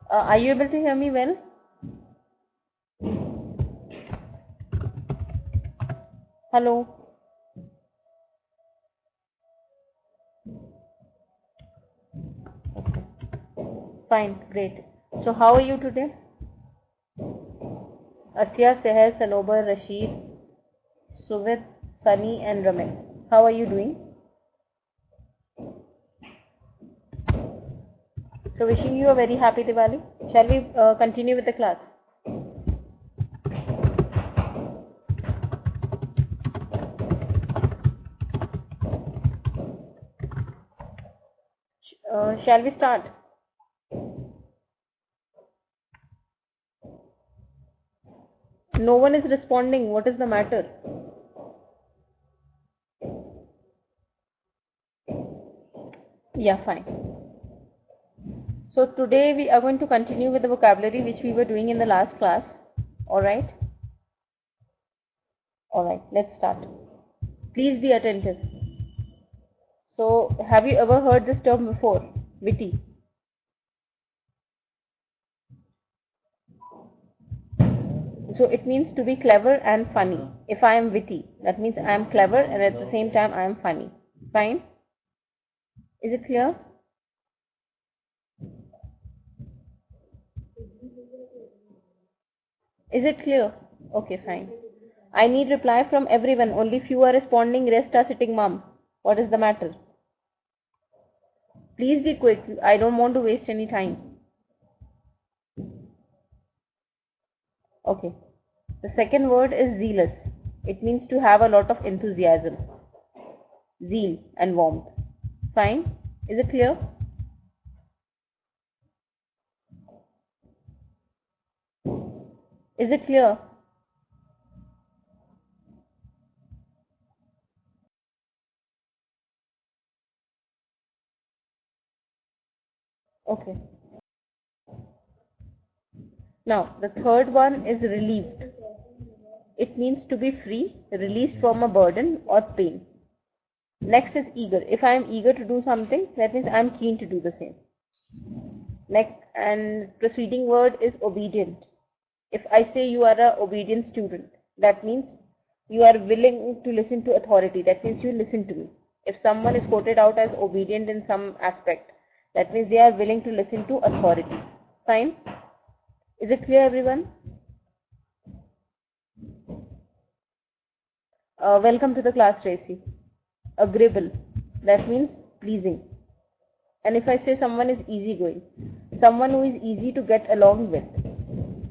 Are you able to hear me well? Hello. Fine, great. So how are you today? Asya, Seher, Sanobar, Rashid, Suvit, Sunny and Raman. How are you doing? So wishing you a very happy Diwali. Shall we continue with the class? Shall we start? No one is responding. What is the matter? Yeah, fine. So today we are going to continue with the vocabulary which we were doing in the last class. Alright? Alright, let's start. Please be attentive. So, have you ever heard this term before? Witty. So, it means to be clever and funny. If I am witty, that means I am clever and at the same time I am funny. Fine? Is it clear? Is it clear? Okay, fine. I need reply from everyone. Only few are responding, rest are sitting mum. What is the matter? Please be quick. I don't want to waste any time. Okay. The second word is zealous. It means to have a lot of enthusiasm, zeal and warmth. Fine? Is it clear? Is it clear? Okay. Now, the third one is relieved. It means to be free, released from a burden or pain. Next is eager. If I am eager to do something, that means I am keen to do the same. Next and preceding word is obedient. If I say you are a obedient student, that means you are willing to listen to authority. That means you listen to me. If someone is quoted out as obedient in some aspect, that means they are willing to listen to authority. Fine? Is it clear, everyone? Welcome to the class, Tracy. Agreeable. That means pleasing. And if I say someone is easygoing, someone who is easy to get along with,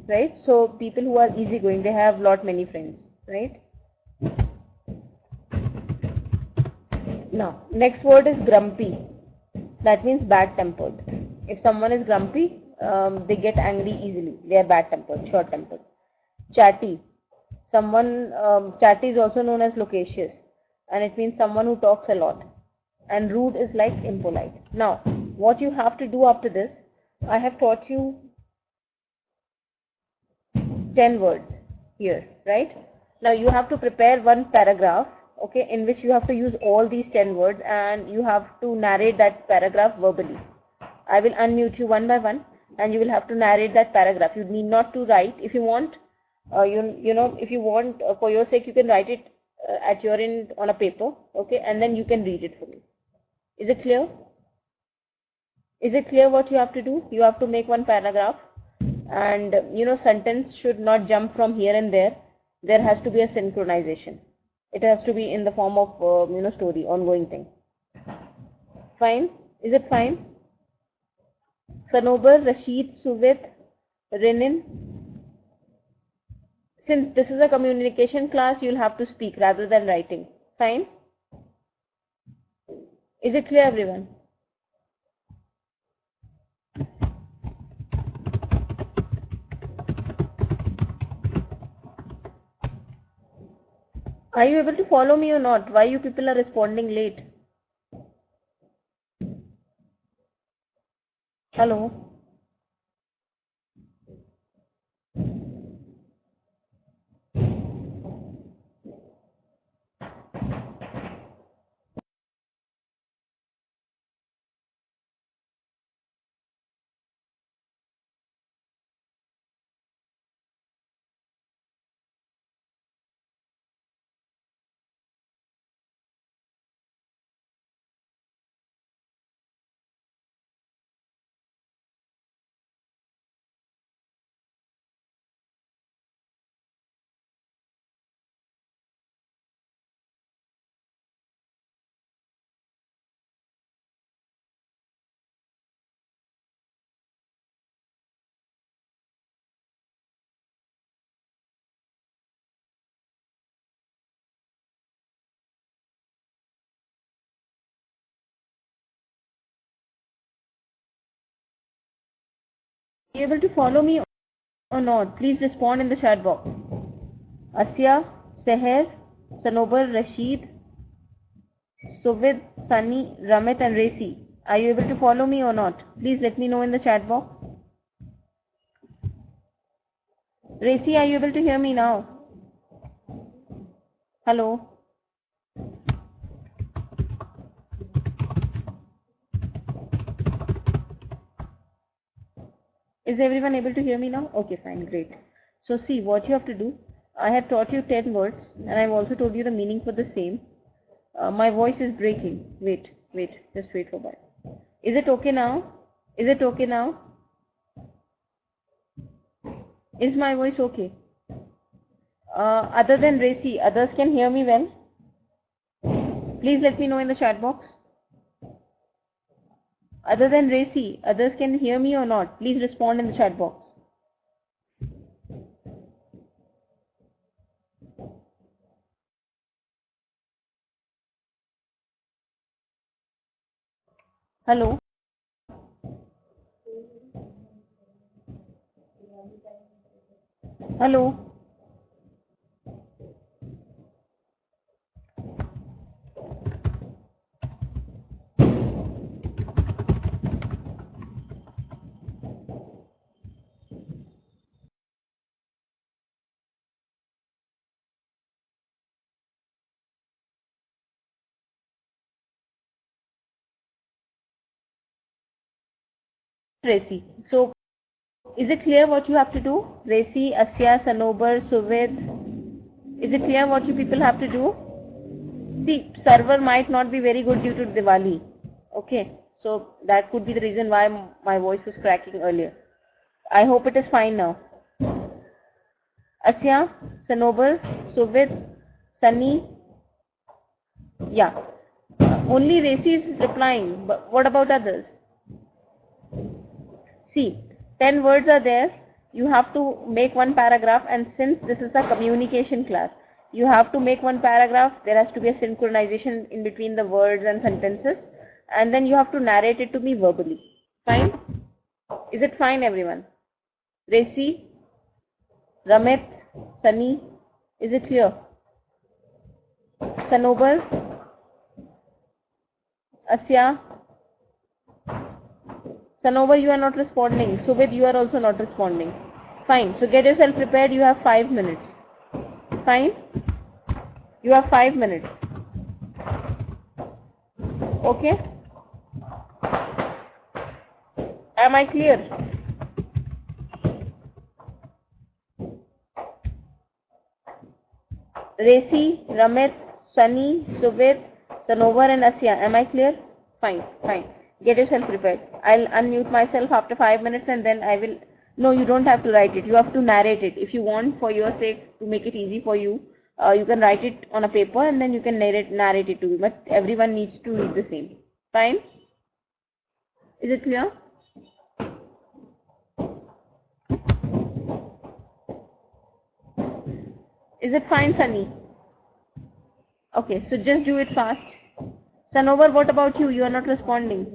right? So people who are easygoing, they have lot many friends, right? Now, next word is grumpy. That means bad-tempered. If someone is grumpy, they get angry easily. They are bad-tempered, short-tempered. Chatty. Chatty is also known as loquacious, and it means someone who talks a lot. And rude is like impolite. Now, what you have to do after this, I have taught you 10 words here, right? Now you have to prepare one paragraph, okay, in which you have to use all these 10 words and you have to narrate that paragraph verbally. I will unmute you one by one and you will have to narrate that paragraph. You need not to write. If you want, if you want, for your sake, you can write it at your end on a paper, okay, and then you can read it for me. Is it clear? Is it clear what you have to do? You have to make one paragraph and sentence should not jump from here and there. There has to be a synchronization. It has to be in the form of story, ongoing thing. Fine? Is it fine? Sanobar, Rashid, Suvit, Renin. Since this is a communication class, you'll have to speak rather than writing. Fine? Is it clear, everyone? Are you able to follow me or not? Why you people are responding late? Hello? able to follow me or not? Please respond in the chat box. Asya, Seher, Sanobar, Rashid, Suvid, Sunny, Ramit and Racy. Are you able to follow me or not? Please let me know in the chat box. Racy, are you able to hear me now? Hello? Is everyone able to hear me now? Okay, fine, great. So see what you have to do. I have taught you 10 words and I've also told you the meaning for the same. My voice is breaking. Wait, just wait for a while. Is it okay now? Is it okay now? Is my voice okay? Other than Racy, others can hear me well? Please let me know in the chat box. Other than Racy, others can hear me or not? Please respond in the chat box. Hello? Hello? Racy. So, is it clear what you have to do? Racy, Asya, Sanobar, Suvid. Is it clear what you people have to do? See, server might not be very good due to Diwali. Okay, so that could be the reason why my voice was cracking earlier. I hope it is fine now. Asya, Sanobar, Suvid, Sunny. Yeah. Only Racy is replying. But what about others? See, 10 words are there. You have to make one paragraph, and since this is a communication class, you have to make one paragraph. There has to be a synchronization in between the words and sentences, and then you have to narrate it to me verbally. Fine? Is it fine, everyone? Racy, Ramit, Sunny, is it clear? Sanobar, Asya. Sanobar, you are not responding. Subid, you are also not responding. Fine. So get yourself prepared. You have 5 minutes. Fine? You have 5 minutes. Okay? Am I clear? Racy, Ramit, Sunny, Subid, Sanobar and Asya. Am I clear? Fine, fine. Get yourself prepared. I'll unmute myself after 5 minutes and then I will... No, you don't have to write it. You have to narrate it. If you want, for your sake, to make it easy for you, you can write it on a paper and then you can narrate it to me. But everyone needs to read the same. Fine? Is it clear? Is it fine, Sunny? Okay, so just do it fast. Sanobar, what about you? You are not responding.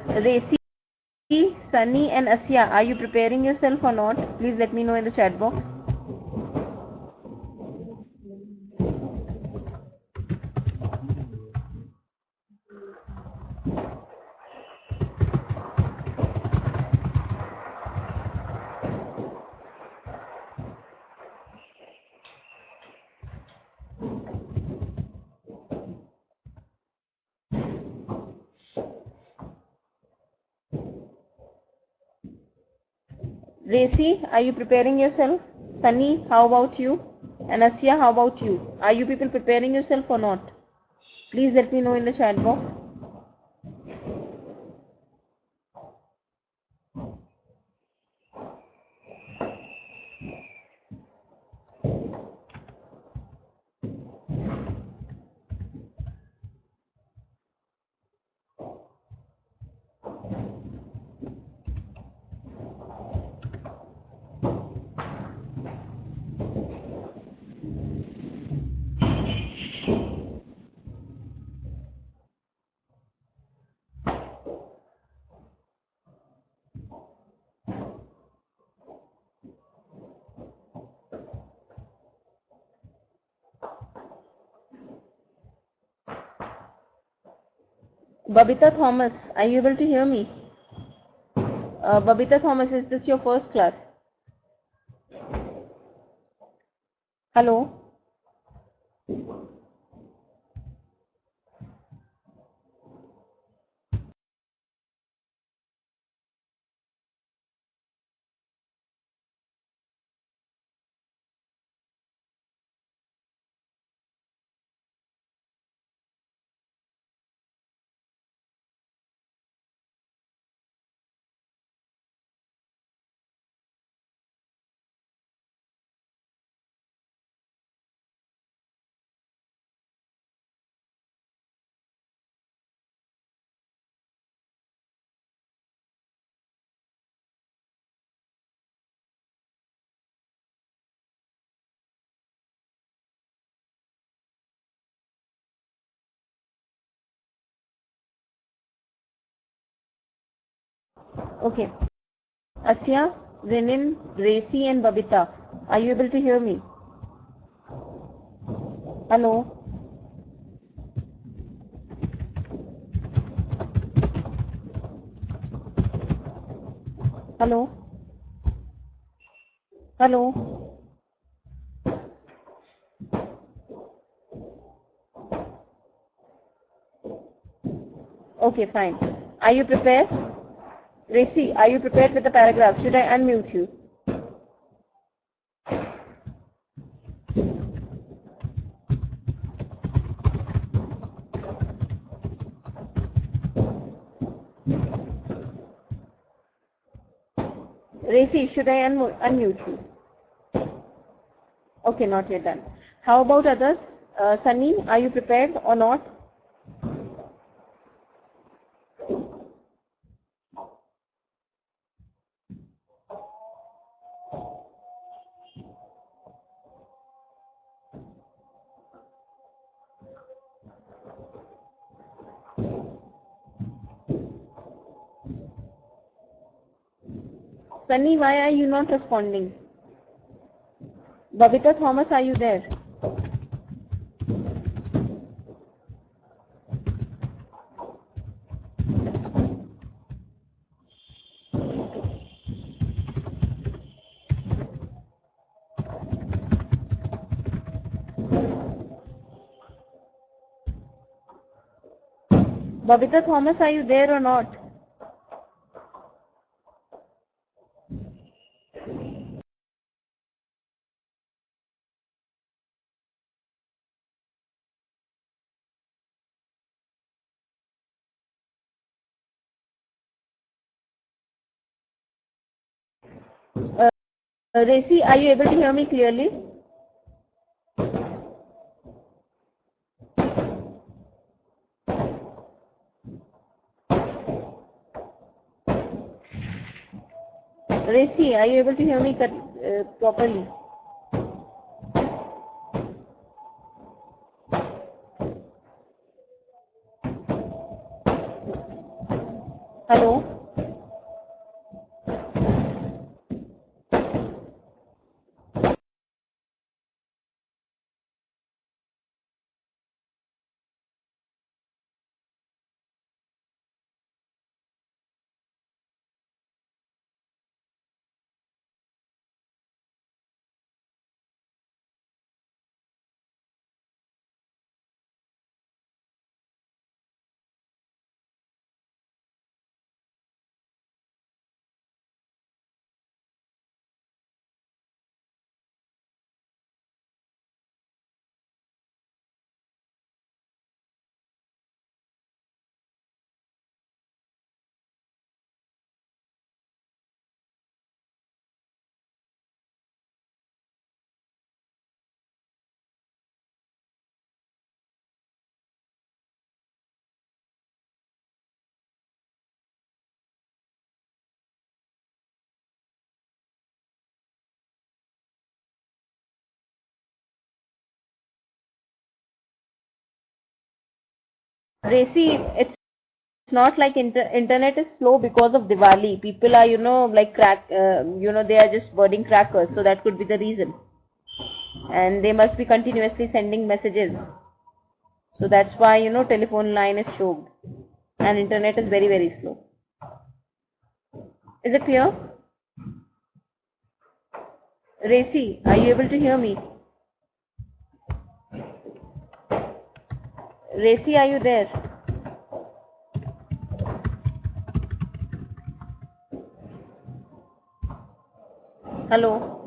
Racy, Sunny and Asya, are you preparing yourself or not? Please let me know in the chat box. Racy, are you preparing yourself? Sunny, how about you? And Asya, how about you? Are you people preparing yourself or not? Please let me know in the chat box. Babita Thomas, are you able to hear me? Babita Thomas, is this your first class? Hello? Okay. Asya, Renin, Racy and Babita, are you able to hear me? Hello? Hello? Hello? Okay, fine. Are you prepared? Racy, are you prepared with the paragraph? Should I unmute you? Racy, should I unmute you? Okay, not yet done. How about others? Sunny, are you prepared or not? Sunny, why are you not responding? Babita Thomas, are you there? Babita Thomas, are you there or not? Racy, are you able to hear me clearly? Racy, are you able to hear me properly? Hello? Racy, it's not like internet is slow because of Diwali. People are, like they are just burning crackers, so that could be the reason. And they must be continuously sending messages. So that's why, telephone line is choked. And internet is very, very slow. Is it clear? Racy, are you able to hear me? Racy, are you there? Hello?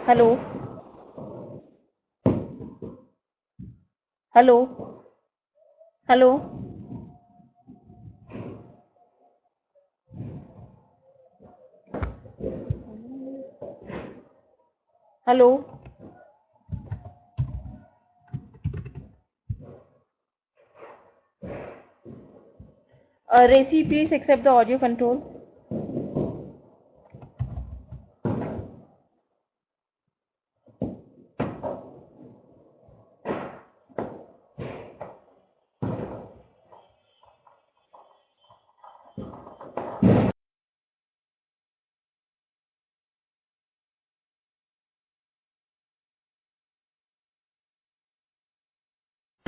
Hello? Hello? Hello? Hello? Racy, please accept the audio controls.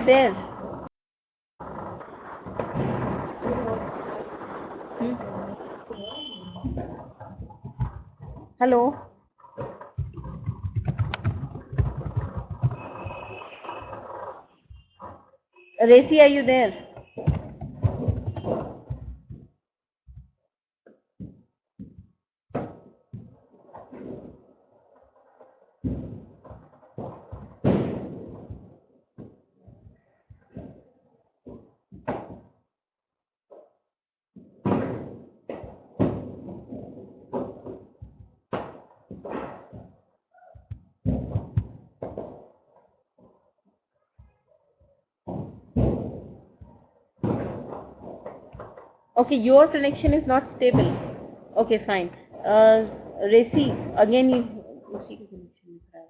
There. Hello? Racy, are you there? Okay, your connection is not stable. Okay, fine. Racy, again you उसी की connection दिख रहा है.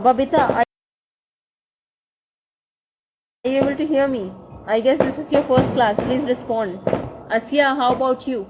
Babita, are you able to hear me? I guess this is your first class. Please respond. Asya, how about you?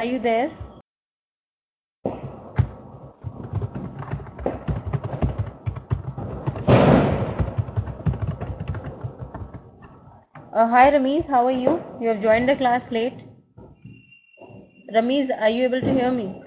Are you there? Hi Ramesh, how are you? You have joined the class late. Ramesh, are you able to hear me?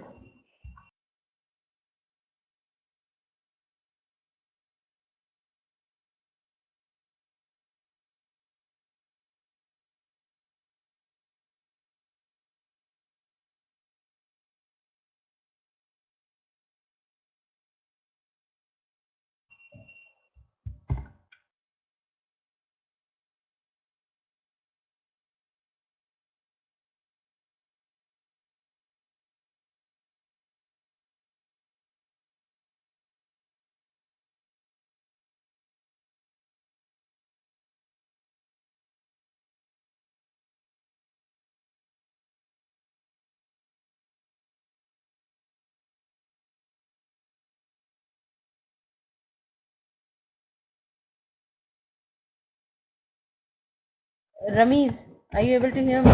Ramesh, are you able to hear me?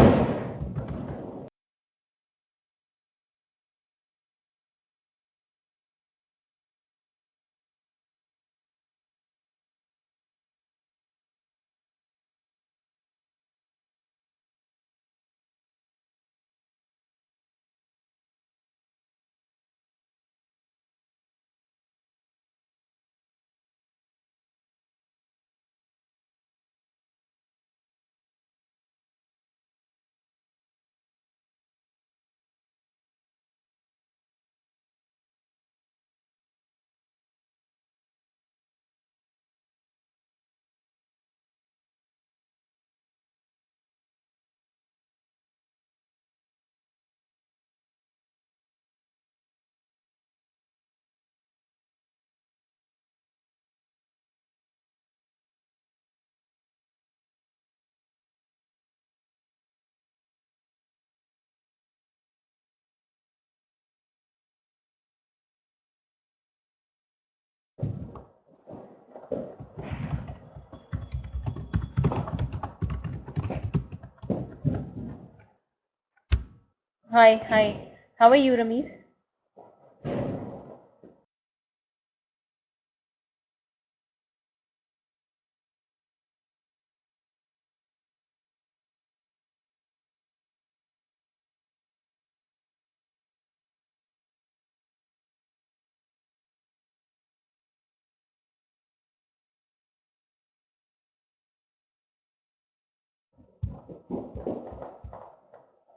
Hi. How are you, Ramesh?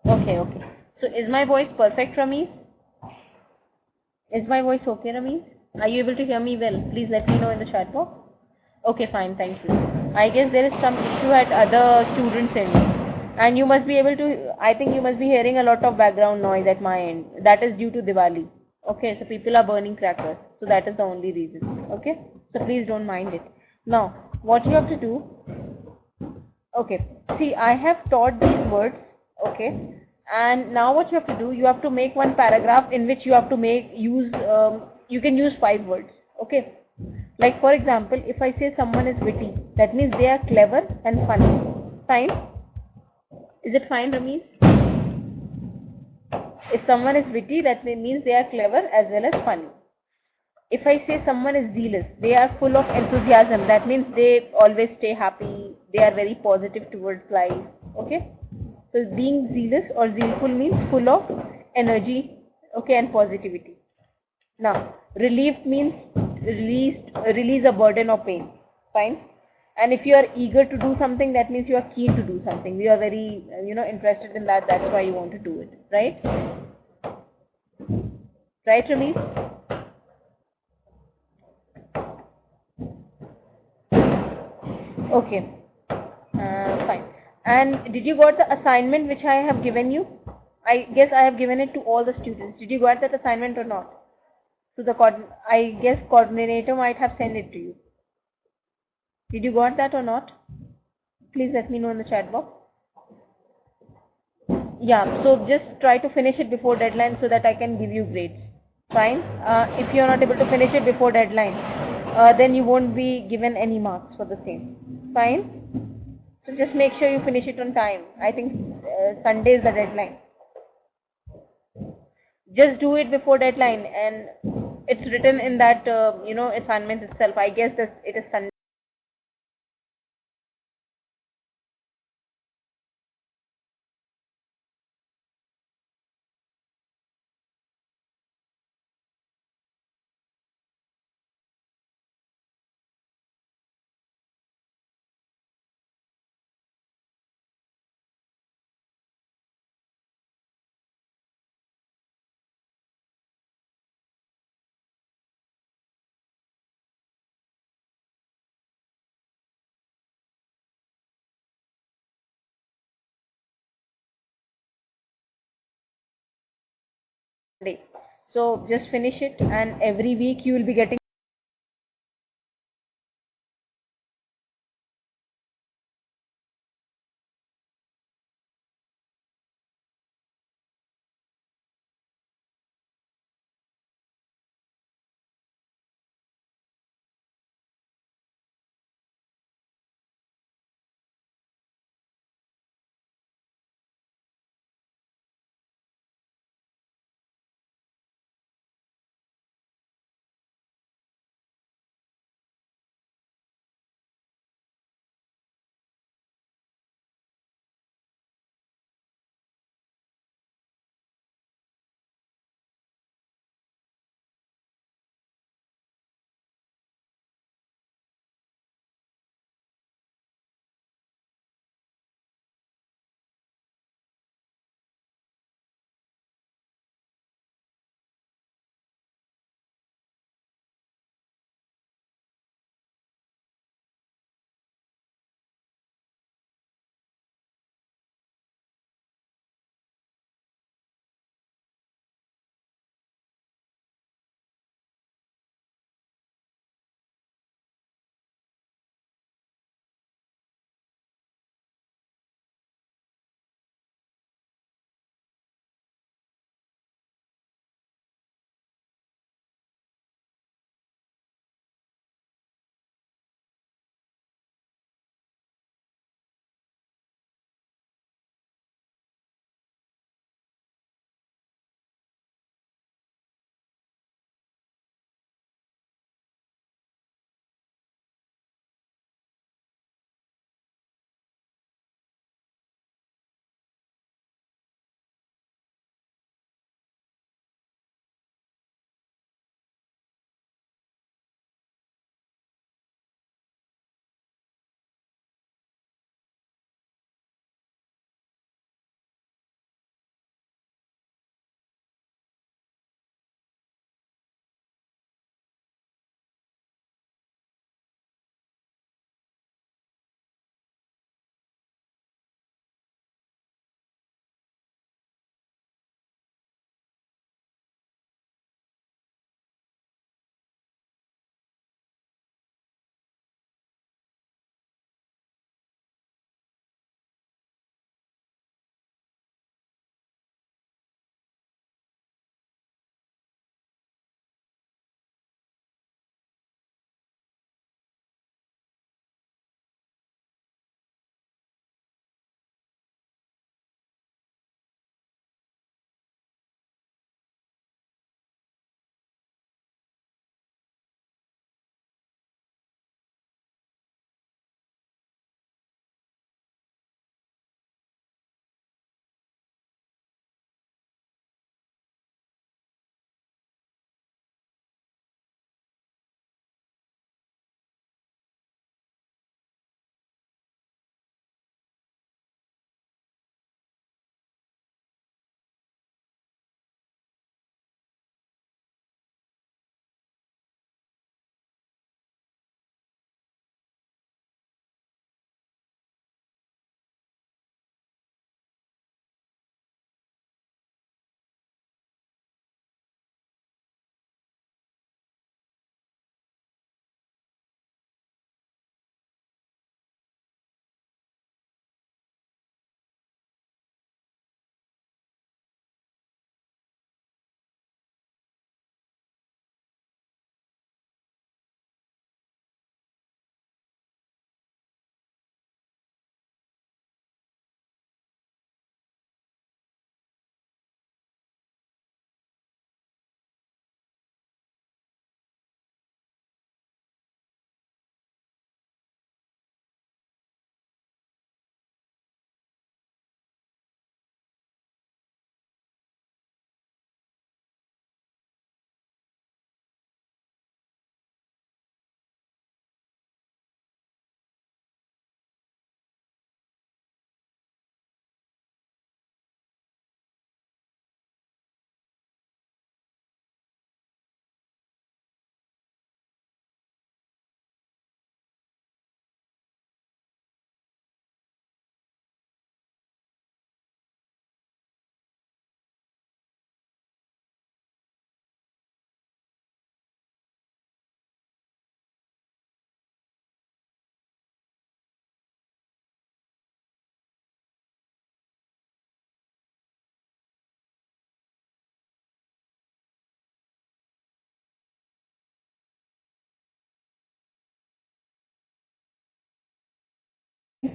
Okay. So is my voice perfect, Ramesh? Is my voice okay, Ramesh? Are you able to hear me well? Please let me know in the chat box. Okay, fine, thank you. I guess there is some issue at other students' end. And you must be able to, I think you must be hearing a lot of background noise at my end. That is due to Diwali. Okay, so people are burning crackers. So that is the only reason. Okay, so please don't mind it. Now, what you have to do, okay, see, I have taught these words, okay, and now what you have to do, you have to make one paragraph in which you have to you can use 5 words, okay. Like for example, if I say someone is witty, that means they are clever and funny. Fine? Is it fine, Ramesh? If someone is witty, that means they are clever as well as funny. If I say someone is zealous, they are full of enthusiasm. That means they always stay happy. They are very positive towards life. Okay. So being zealous or zealful means full of energy. Okay, and positivity. Now, relieved means release a burden or pain. Fine. And if you are eager to do something, that means you are keen to do something. You are very, interested in that. That's why you want to do it. Right? Right, Ramesh? Okay. Fine. And did you got the assignment which I have given you? I guess I have given it to all the students. Did you got that assignment or not? To the I guess coordinator might have sent it to you. Did you got that or not? Please let me know in the chat box. Yeah, so just try to finish it before deadline so that I can give you grades. Fine. If you are not able to finish it before deadline, then you won't be given any marks for the same. Fine. So just make sure you finish it on time. I think Sunday is the deadline. just do it before deadline, and it's written in that assignment itself. I guess that it is Sunday. So just finish it, and every week you will be getting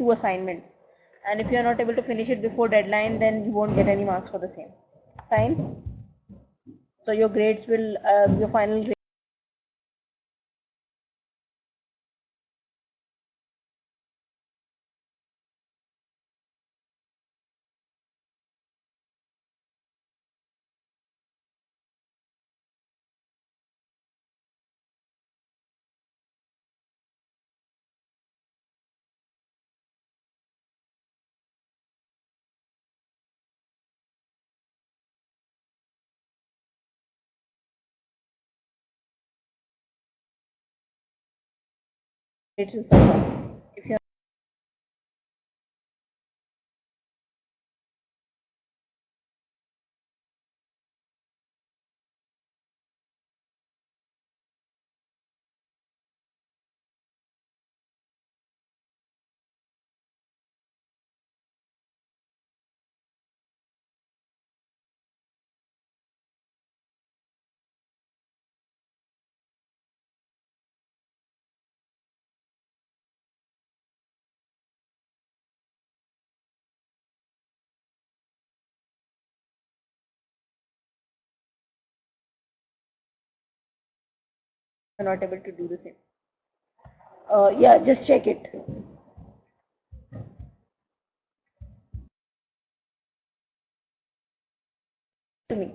2 assignments, and if you are not able to finish it before deadline, then you won't get any marks for the same. Fine. So your grades will, your final grade will suffer. If you are not able to do the same, yeah, just check it to me.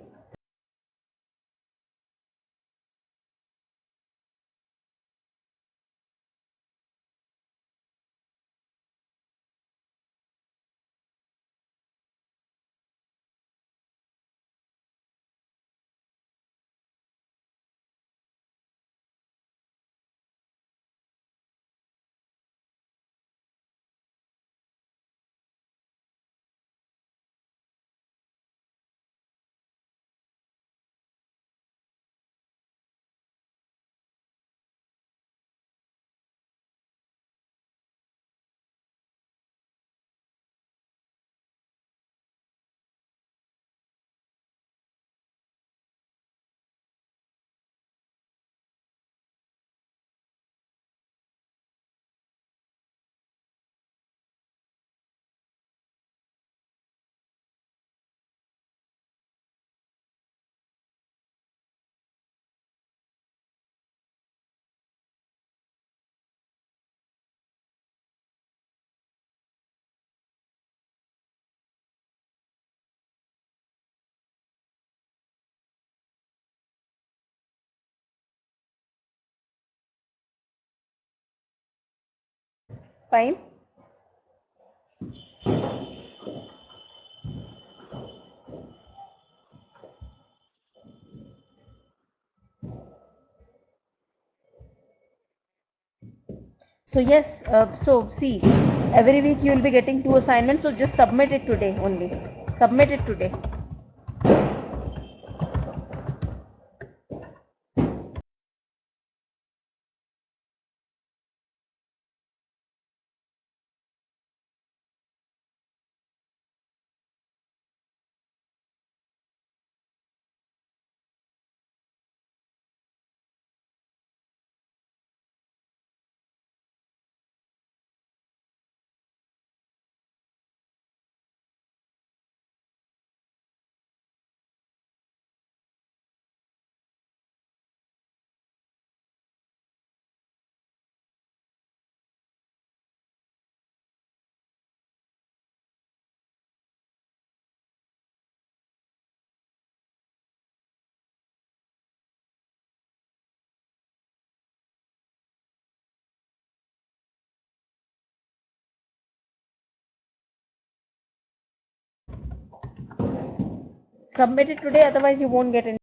Fine. So yes, so see, every week you will be getting 2 assignments, so just submit it today only. Submit it today. Submit it today, otherwise you won't get any.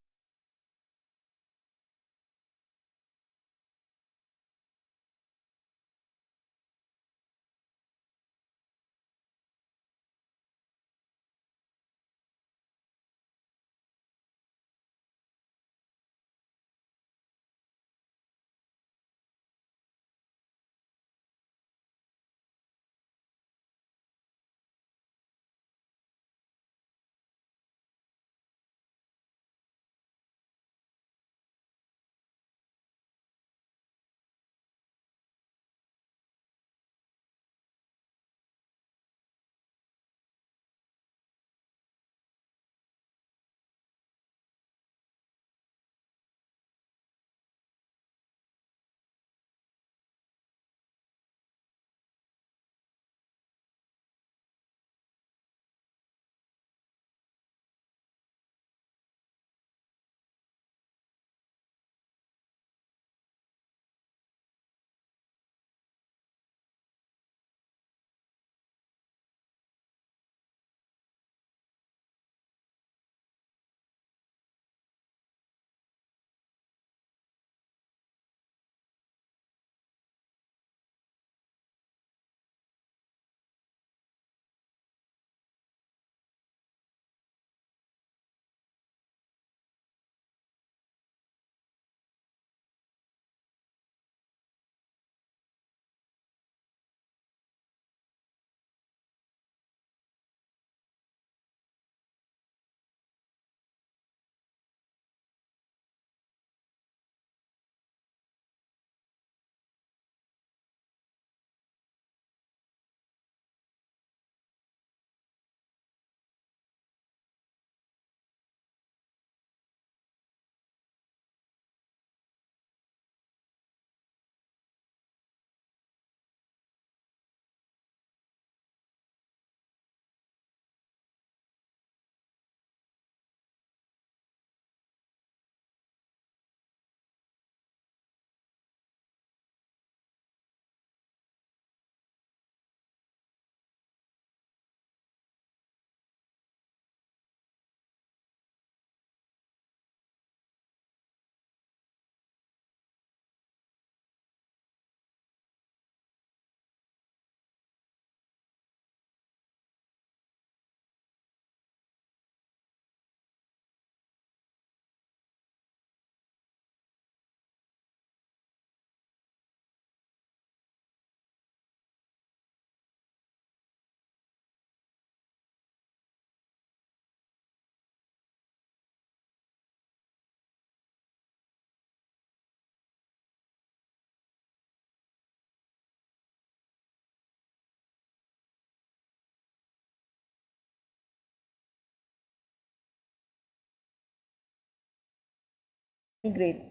grades.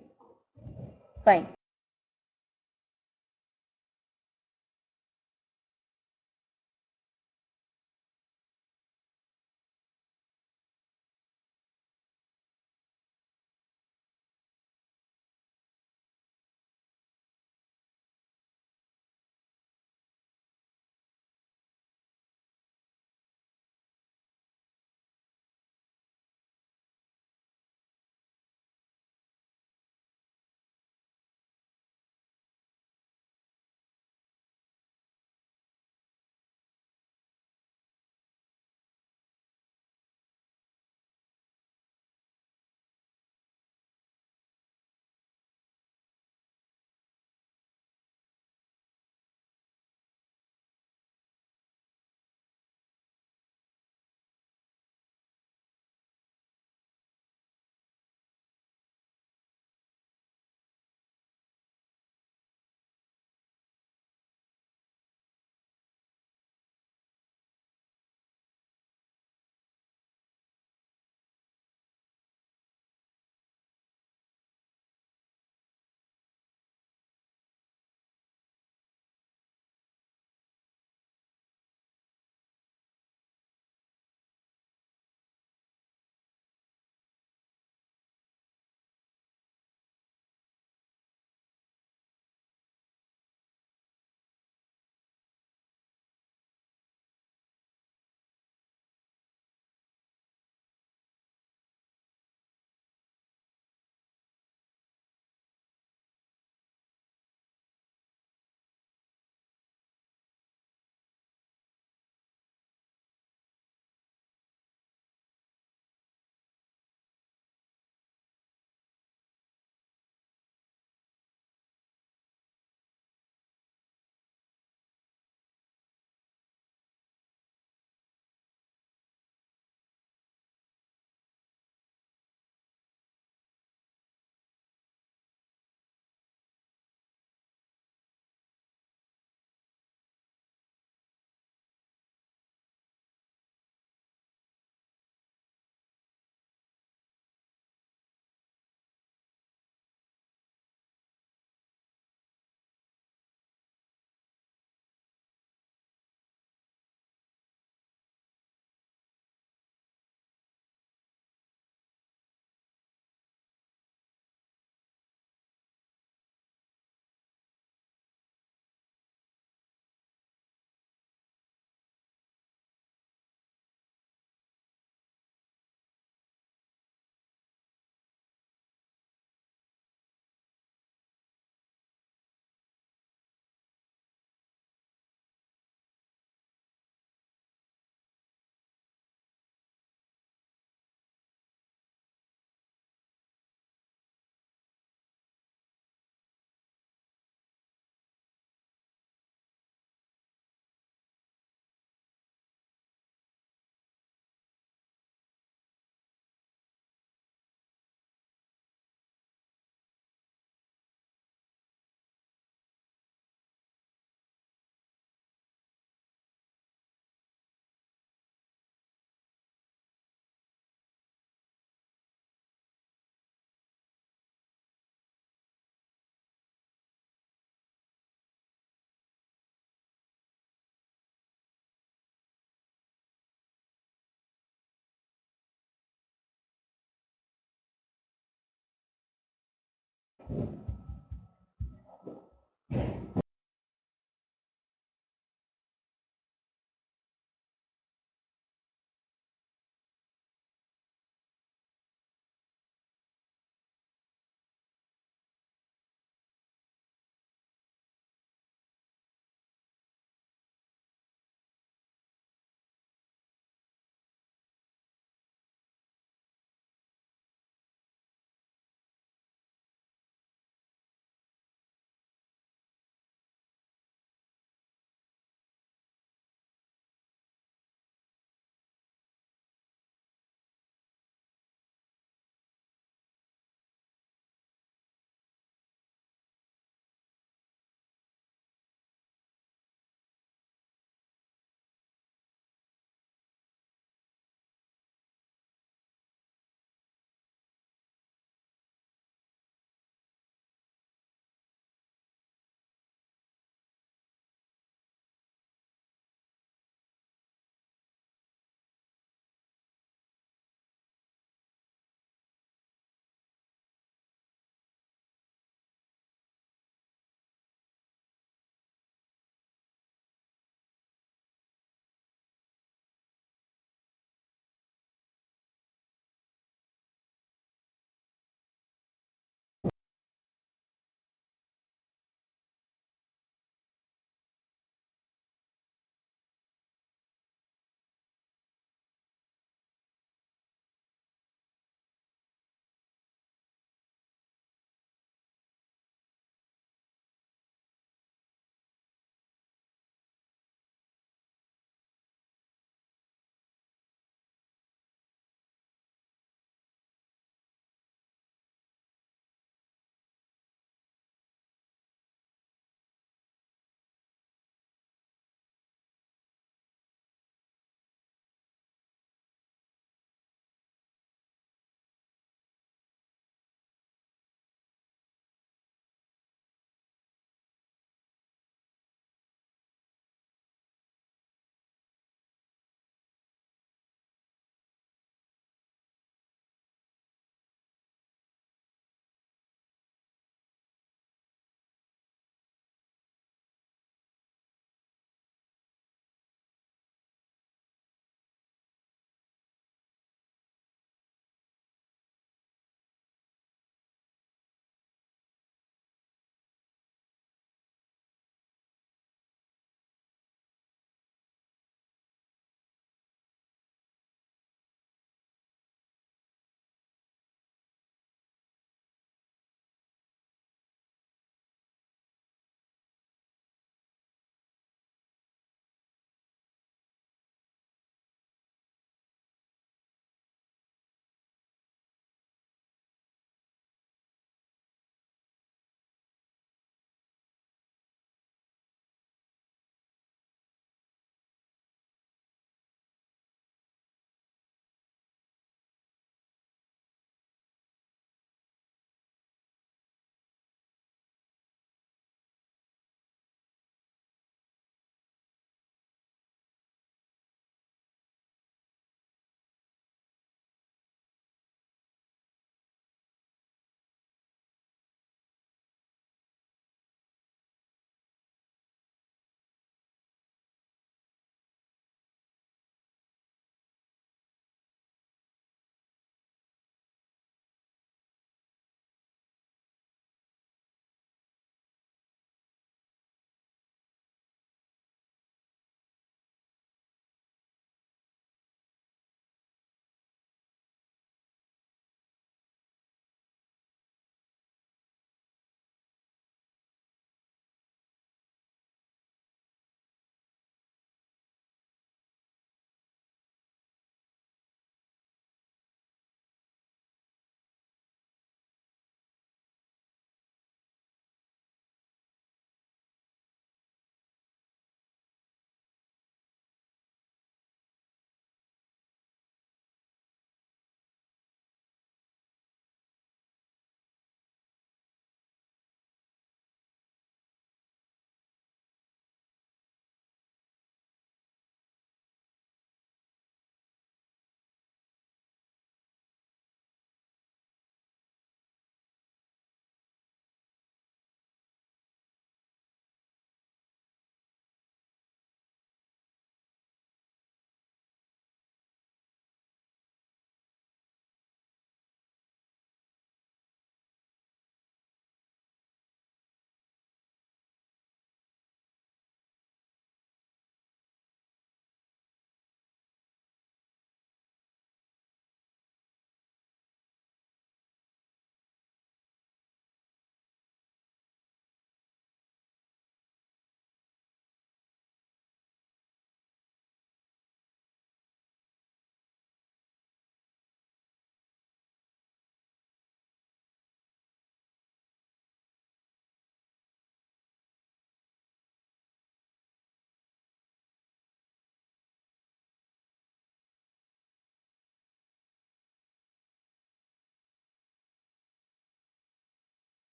Fine.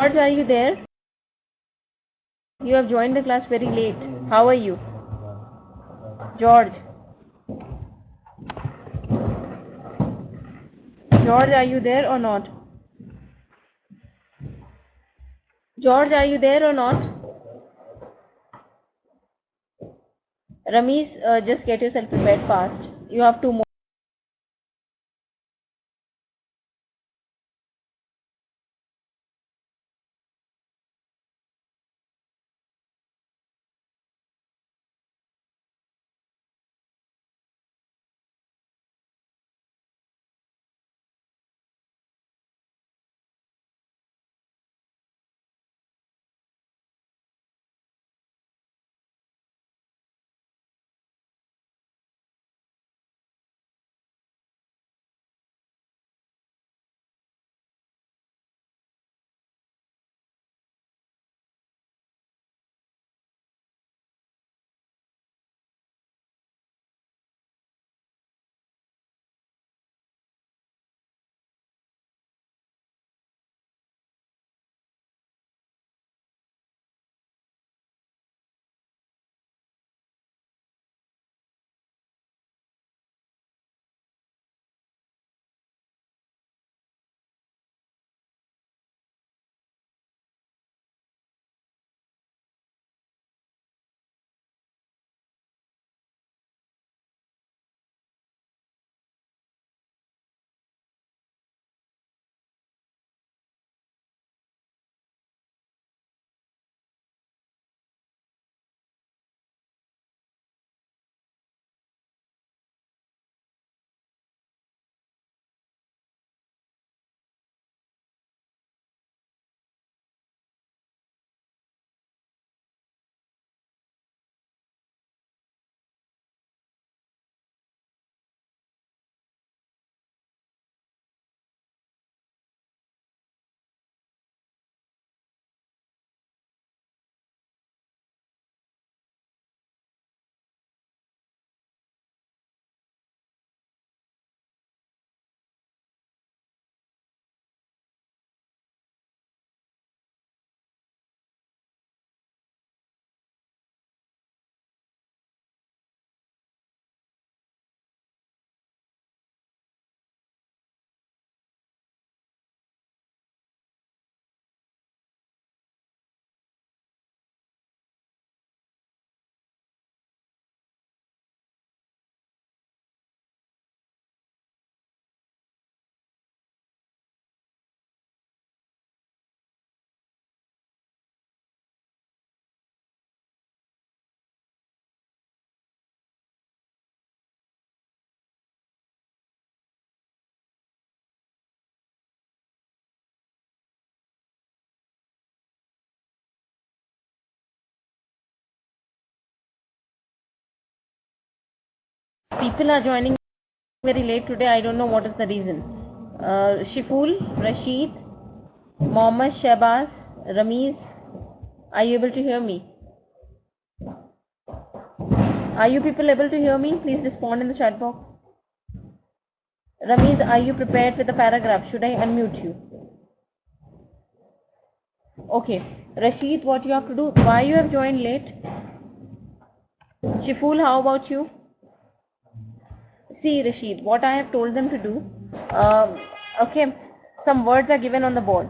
George, are you there? You have joined the class very late. How are you? George. George, are you there or not? George, are you there or not? Ramesh, just get yourself prepared fast. You have 2 more. People are joining very late today. I don't know what is the reason. Shiful, Rashid, Mohammed Shahbaz, Ramiz, are you able to hear me? Are you people able to hear me? Please respond in the chat box. Ramiz, are you prepared with the paragraph? Should I unmute you? Okay. Rashid, what you have to do? Why you have joined late? Shiful, how about you? See, Rashid, what I have told them to do. Okay, some words are given on the board.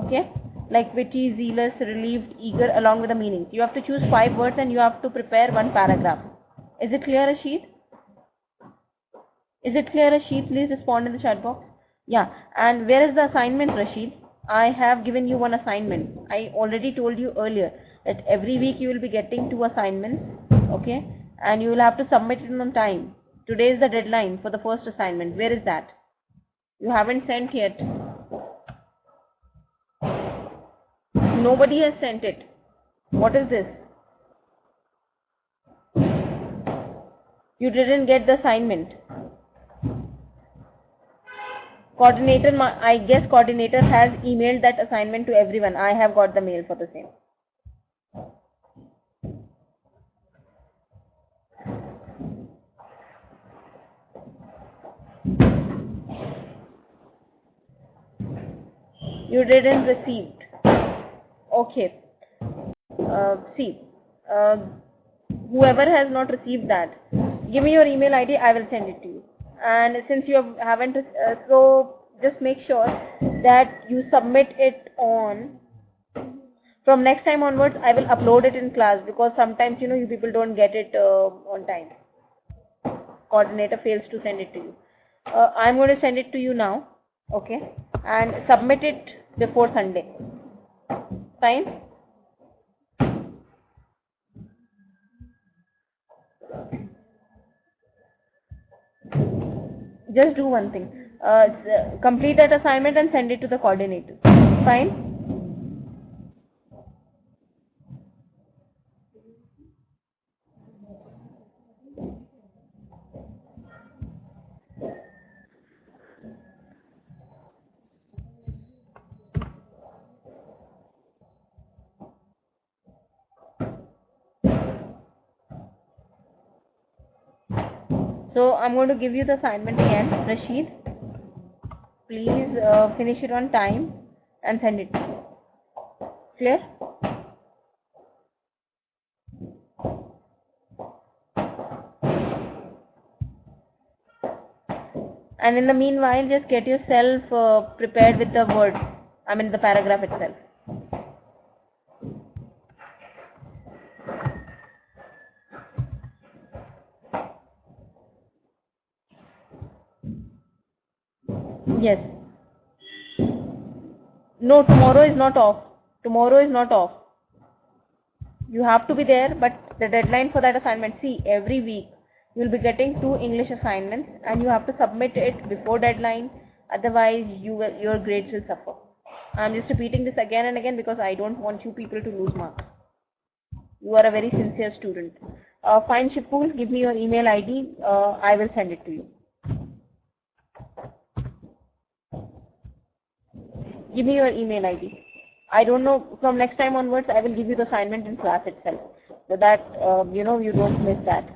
Okay, like witty, zealous, relieved, eager, along with the meanings. You have to choose 5 words and you have to prepare 1 paragraph. Is it clear, Rashid? Is it clear, Rashid? Please respond in the chat box. Yeah, and where is the assignment, Rashid? I have given you 1 assignment. I already told you earlier that every week you will be getting 2 assignments. Okay, and you will have to submit it on time. Today is the deadline for the first assignment. Where is that? You haven't sent yet. Nobody has sent it. What is this? You didn't get the assignment. Coordinator, I guess coordinator has emailed that assignment to everyone. I have got the mail for the same. You didn't receive. Okay. See, whoever has not received that, give me your email ID. I will send it to you. And since you haven't, so just make sure that you submit it on. From next time onwards, I will upload it in class, because sometimes you people don't get it on time. Coordinator fails to send it to you. I'm going to send it to you now, okay, and submit it before Sunday. Fine. Just do one thing. Complete that assignment and send it to the coordinator. Fine. So I'm going to give you the assignment again. Rashid, please finish it on time and send it. Clear? And in the meanwhile, just get yourself prepared with the words. I mean the paragraph itself. Yes. No, tomorrow is not off. Tomorrow is not off. You have to be there, but the deadline for that assignment, see, every week you will be getting 2 English assignments and you have to submit it before deadline. Otherwise, your grades will suffer. I'm just repeating this again and again because I don't want you people to lose marks. You are a very sincere student. Fine, Shipul, give me your email ID. I will send it to you. Give me your email ID. I don't know, from next time onwards, I will give you the assignment in class itself, so that, you don't miss that.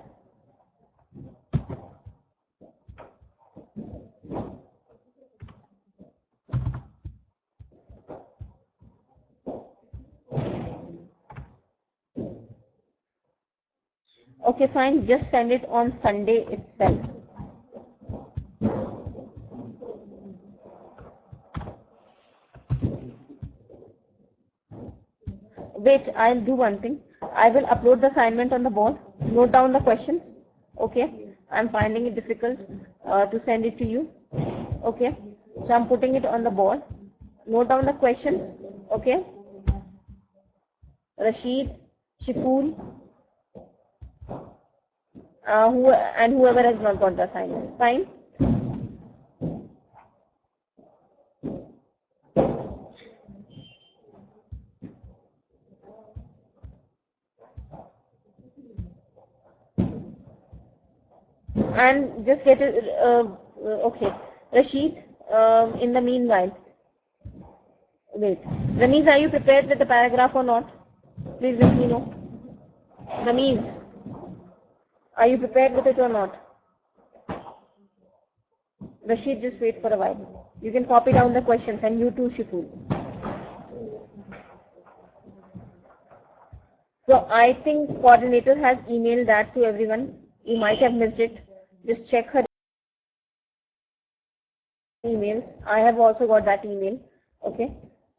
Okay, fine, just send it on Sunday itself. Wait, I'll do one thing. I will upload the assignment on the board. Note down the questions. Okay. I'm finding it difficult to send it to you. Okay. So I'm putting it on the board. Note down the questions. Okay. Rashid, Shiful, whoever has not got the assignment. Fine. And just get it, okay. Rashid, in the meanwhile, wait. Ramiz, are you prepared with the paragraph or not? Please let me know. Ramiz, are you prepared with it or not? Rashid, just wait for a while. You can copy down the questions, and you too, Shiful. So I think coordinator has emailed that to everyone. You might have missed it. Just check her emails. I have also got that email. Okay.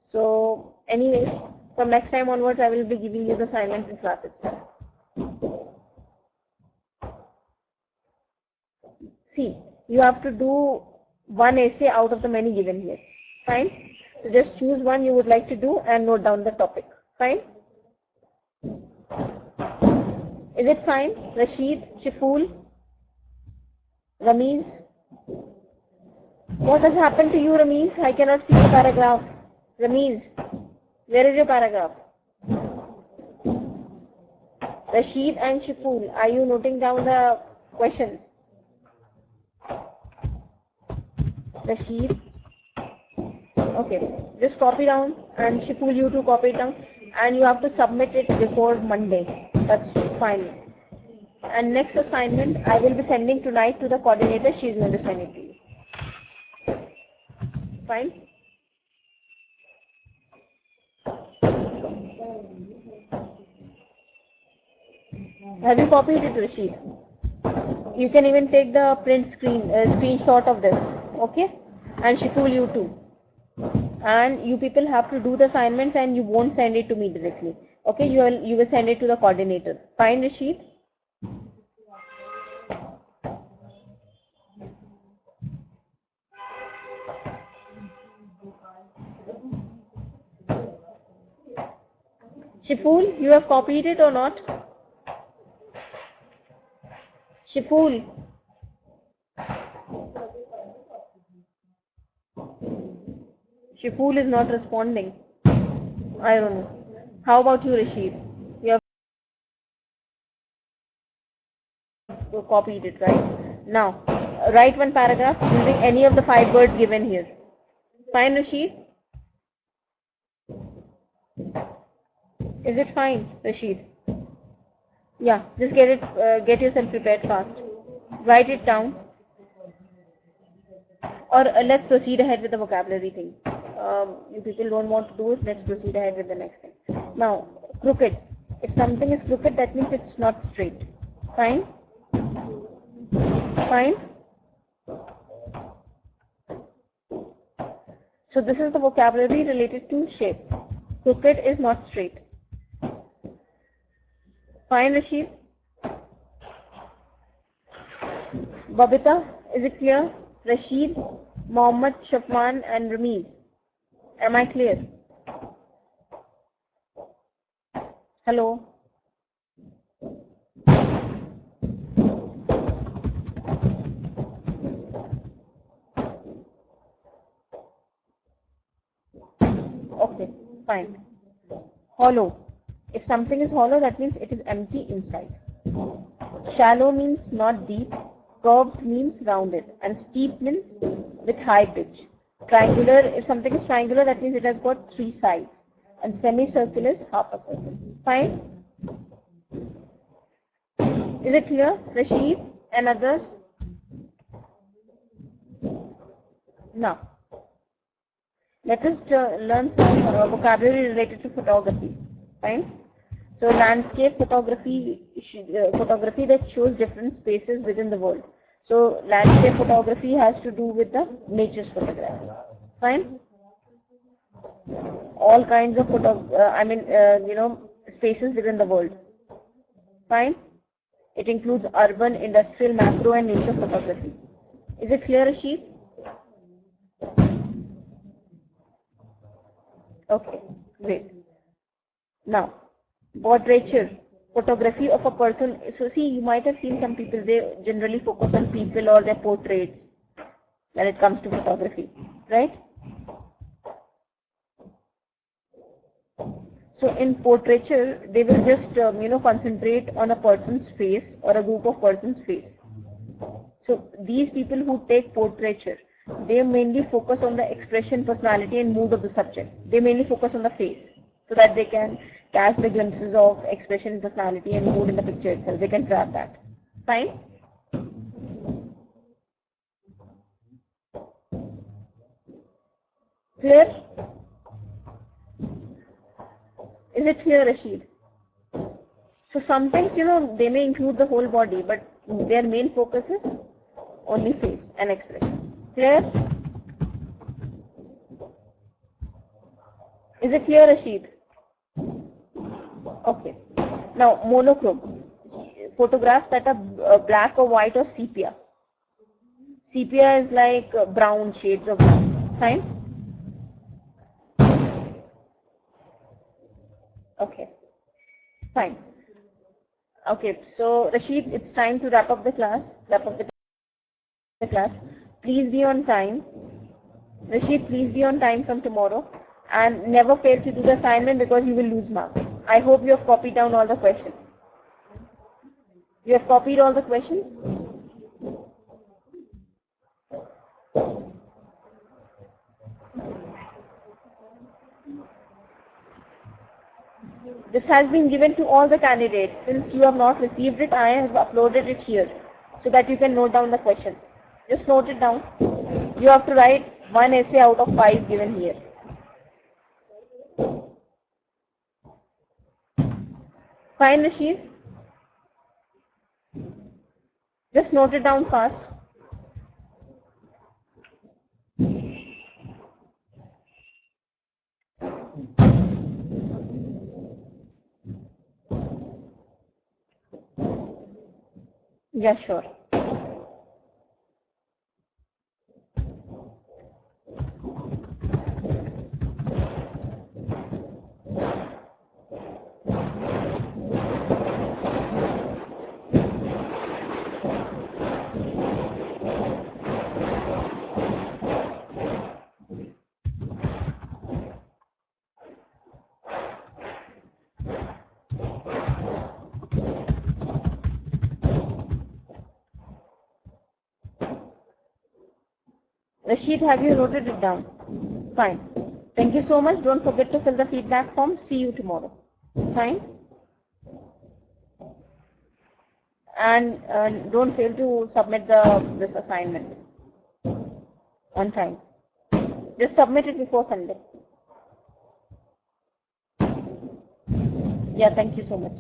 So anyways, from next time onwards, I will be giving you the assignment in class itself. See, you have to do one essay out of the many given here. Fine. So just choose one you would like to do and note down the topic. Fine. Is it fine? Rashid, Shiful, Ramiz. What has happened to you, Ramiz? I cannot see the paragraph. Ramiz, where is your paragraph? Rashid and Shiful, are you noting down the questions? Rashid. Okay, just copy down, and Shiful, you too copy it down, and you have to submit it before Monday. That's fine. And next assignment I will be sending tonight to the coordinator. She is going to send it to you. Fine. Have you copied it, Rashid? You can even take the screenshot of this, okay? And Shiful, you too. And you people have to do the assignments, and you won't send it to me directly, okay? You will send it to the coordinator. Fine, Rashid? Shiful, you have copied it or not? Shiful. Shiful is not responding. I don't know. How about you, Rashid? You have copied it, right? Now, write one paragraph using any of the 5 words given here. Fine, Rashid? Is it fine, Rashid? Yeah, just get yourself prepared fast. Write it down. Or let's proceed ahead with the vocabulary thing. You people don't want to do it, let's proceed ahead with the next thing. Now, crooked. If something is crooked, that means it's not straight. Fine? Fine? So this is the vocabulary related to shape. Crooked is not straight. Fine, Rashid? Babita, is it clear? Rashid, Mohammed, Shafman and Ramiz. Am I clear? Hello? Okay, fine. Hollow. If something is hollow, that means it is empty inside. Shallow means not deep. Curved means rounded. And steep means with high pitch. Triangular, if something is triangular, that means it has got 3 sides. And semicircle is half a circle. Fine? Is it clear, Rashid and others? Now, let us learn some vocabulary related to photography. Fine? So, landscape photography, photography that shows different spaces within the world. So, landscape photography has to do with the nature's photography. Fine? All kinds of spaces within the world. Fine? It includes urban, industrial, macro and nature photography. Is it clear, Rashid? Okay, great. Now, portraiture, photography of a person. So see, you might have seen some people, they generally focus on people or their portraits when it comes to photography, right? So in portraiture, they will just concentrate on a person's face or a group of persons' face. So these people who take portraiture, they mainly focus on the expression, personality and mood of the subject. They mainly focus on the face so that they can catch the glimpses of expression, personality and mood in the picture itself. They can trap that. Fine? Clear? Is it clear, Rashid? So sometimes, they may include the whole body, but their main focus is only face and expression. Clear? Is it clear, Rashid? Okay. Now, monochrome. Photographs that are black or white or sepia. Sepia is like brown, shades of brown. Fine? Okay. Fine. Okay. So, Rashid, it's time to wrap up the class. Please be on time. Rashid, please be on time from tomorrow. And never fail to do the assignment because you will lose marks. I hope you have copied down all the questions. You have copied all the questions? This has been given to all the candidates. Since you have not received it, I have uploaded it here so that you can note down the questions. Just note it down. You have to write 1 essay out of 5 given here. Fine, Rashid. Just note it down fast. Yeah, sure. Rashid, have you noted it down? Fine. Thank you so much. Don't forget to fill the feedback form. See you tomorrow. Fine. And don't fail to submit this assignment on time. Just submit it before Sunday. Yeah, thank you so much.